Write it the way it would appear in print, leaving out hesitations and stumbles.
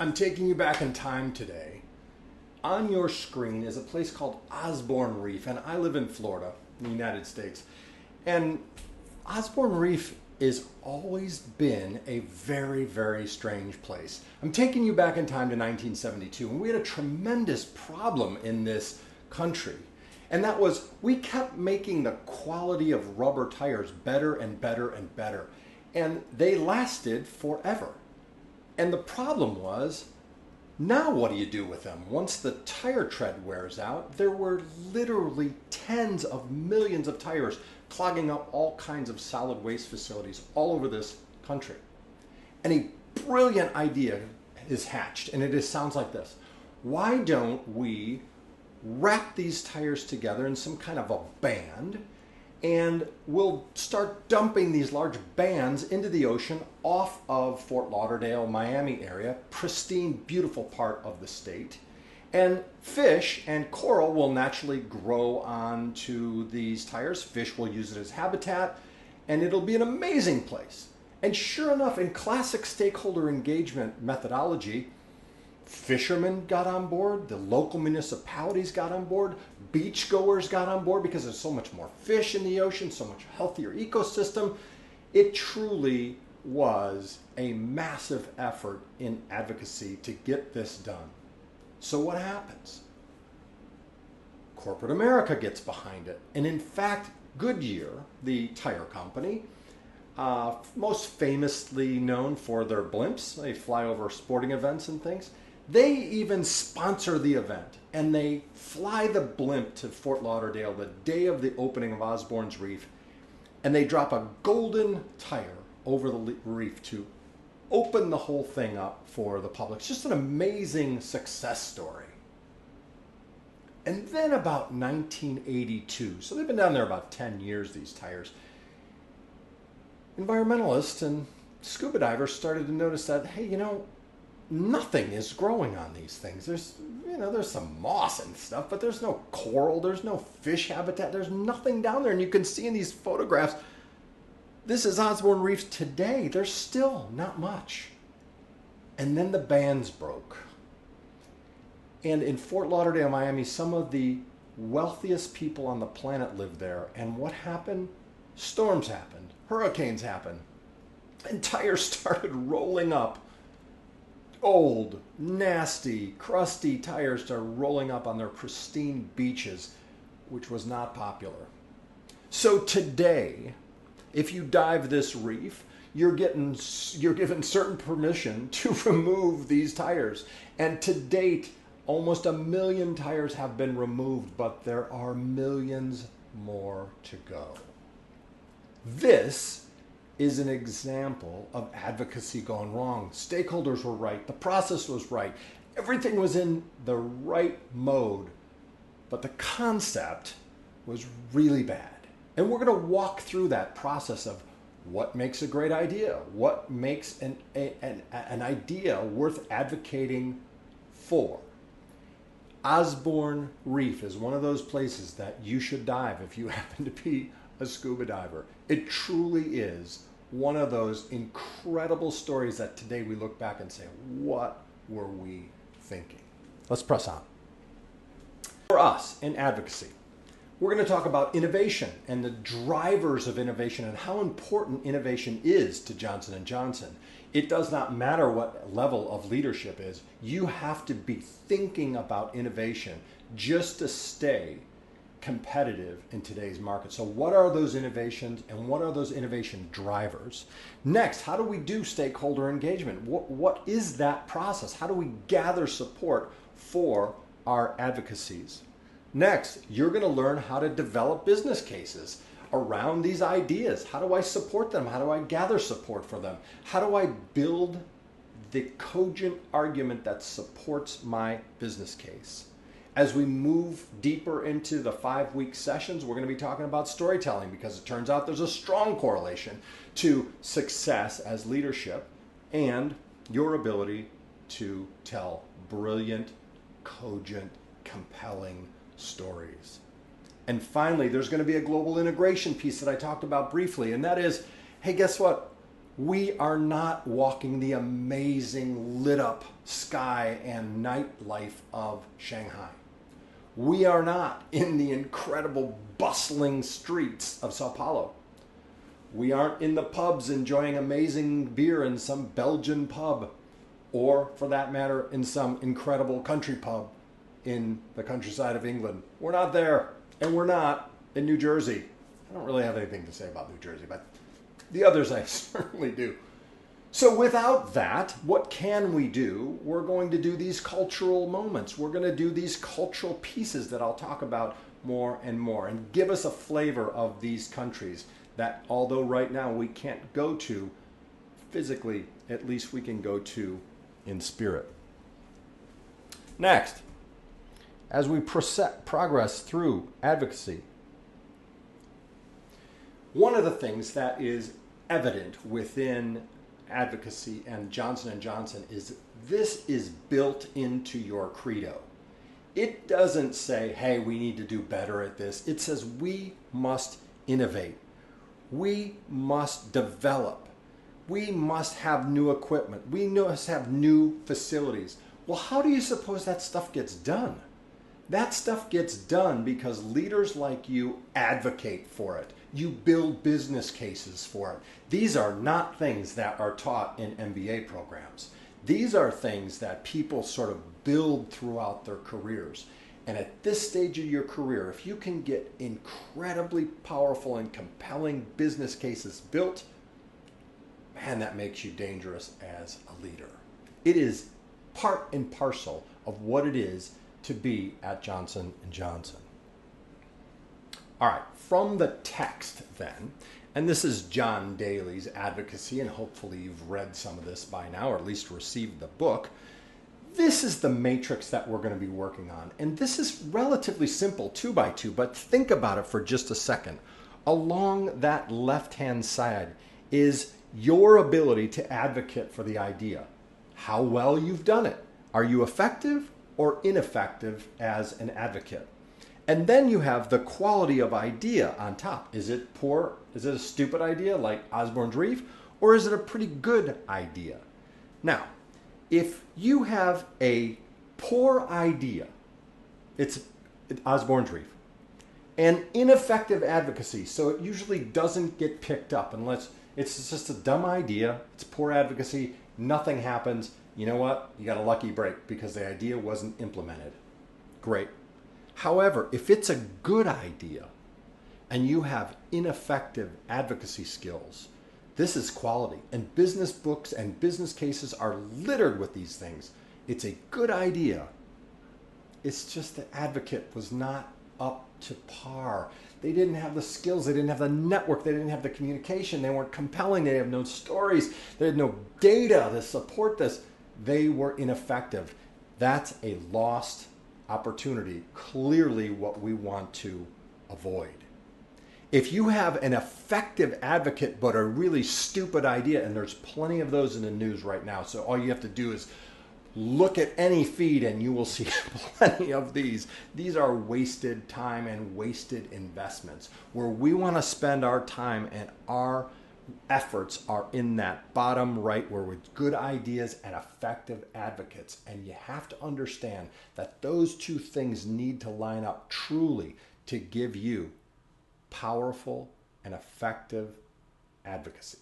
I'm taking you back in time today. On your screen is a place called Osborne Reef, and I live in Florida, in the United States. And Osborne Reef has always been a very, very strange place. I'm taking you back in time to 1972, and we had a tremendous problem in this country. And that was, we kept making the quality of rubber tires better and better and better. And they lasted forever. And the problem was, now what do you do with them? Once the tire tread wears out, there were literally tens of millions of tires clogging up all kinds of solid waste facilities all over this country. And a brilliant idea is hatched, and it sounds like this. Why don't we wrap these tires together in some kind of a band, and we'll start dumping these large bands into the ocean off of Fort Lauderdale, Miami area, pristine, beautiful part of the state. And fish and coral will naturally grow onto these tires. Fish will use it as habitat, and it'll be an amazing place. And sure enough, in classic stakeholder engagement methodology, fishermen got on board, the local municipalities got on board, beachgoers got on board because there's so much more fish in the ocean, so much healthier ecosystem. It truly was a massive effort in advocacy to get this done. So what happens? Corporate America gets behind it. And in fact, Goodyear, the tire company, most famously known for their blimps, they fly over sporting events and things, they even sponsor the event, and they fly the blimp to Fort Lauderdale the day of the opening of Osborne's Reef, and they drop a golden tire over the reef to open the whole thing up for the public. It's just an amazing success story. And then about 1982, so they've been down there about 10 years, these tires, environmentalists and scuba divers started to notice that, hey, nothing is growing on these things. There's some moss and stuff, but there's no coral, there's no fish habitat, there's nothing down there. And you can see in these photographs, this is Osborne Reef today. There's still not much. And then the bands broke. And in Fort Lauderdale, Miami, some of the wealthiest people on the planet live there. And what happened? Storms happened, hurricanes happened, and tires started rolling up. Old, nasty, crusty tires started rolling up on their pristine beaches, which was not popular. So today, if you dive this reef, you're given certain permission to remove these tires. And to date, almost 1 million tires have been removed, but there are millions more to go. This is an example of advocacy gone wrong. Stakeholders were right, the process was right, everything was in the right mode, but the concept was really bad. And we're going to walk through that process of what makes a great idea, what makes an idea worth advocating for. Osborne Reef is one of those places that you should dive if you happen to be a scuba diver. It truly is one of those incredible stories that today we look back and say, what were we thinking? Let's press on. For us in advocacy, we're going to talk about innovation and the drivers of innovation and how important innovation is to Johnson & Johnson. It does not matter what level of leadership is. You have to be thinking about innovation just to stay competitive in today's market. So what are those innovations and what are those innovation drivers? Next, how do we do stakeholder engagement? What is that process? How do we gather support for our advocacies? Next, you're going to learn how to develop business cases around these ideas. How do I support them? How do I gather support for them? How do I build the cogent argument that supports my business case? As we move deeper into the 5-week sessions, we're going to be talking about storytelling because it turns out there's a strong correlation to success as leadership and your ability to tell brilliant, cogent, compelling stories. And finally, there's going to be a global integration piece that I talked about briefly, and that is, hey, guess what? We are not walking the amazing lit up sky and nightlife of Shanghai. We are not in the incredible bustling streets of Sao Paulo. We aren't in the pubs enjoying amazing beer in some Belgian pub, or for that matter, in some incredible country pub in the countryside of England. We're not there, and we're not in New Jersey. I don't really have anything to say about New Jersey, but the others I certainly do. So without that, what can we do? We're going to do these cultural moments. We're going to do these cultural pieces that I'll talk about more and more, and give us a flavor of these countries that, although right now we can't go to physically, at least we can go to in spirit. Next, as we progress through advocacy, one of the things that is evident within advocacy and Johnson & Johnson is this is built into your credo. It doesn't say, hey, we need to do better at this. It says we must innovate. We must develop. We must have new equipment. We must have new facilities. Well, how do you suppose that stuff gets done? That stuff gets done because leaders like you advocate for it. You build business cases for it. These are not things that are taught in MBA programs. These are things that people sort of build throughout their careers. And at this stage of your career, if you can get incredibly powerful and compelling business cases built, man, that makes you dangerous as a leader. It is part and parcel of what it is to be at Johnson & Johnson. All right, from the text then, and this is John Daly's Advocacy, and hopefully you've read some of this by now, or at least received the book. This is the matrix that we're going to be working on. And this is relatively simple, 2 by 2, but think about it for just a second. Along that left-hand side is your ability to advocate for the idea. How well you've done it. Are you effective or ineffective as an advocate? And then you have the quality of idea on top. Is it poor? Is it a stupid idea like Osborne's Reef? Or is it a pretty good idea? Now, if you have a poor idea, it's Osborne's Reef, and ineffective advocacy, so it usually doesn't get picked up unless it's just a dumb idea, it's poor advocacy, nothing happens. You know what? You got a lucky break because the idea wasn't implemented. Great. However, if it's a good idea and you have ineffective advocacy skills, this is quality. And business books and business cases are littered with these things. It's a good idea. It's just the advocate was not up to par. They didn't have the skills. They didn't have the network. They didn't have the communication. They weren't compelling. They had no stories. They had no data to support this. They were ineffective. That's a lost opportunity. Clearly what we want to avoid. If you have an effective advocate but a really stupid idea, and there's plenty of those in the news right now, so all you have to do is look at any feed and you will see plenty of these. These are wasted time and wasted investments where we want to spend our time, and our efforts are in that bottom right where with good ideas and effective advocates. And you have to understand that those two things need to line up truly to give you powerful and effective advocacy.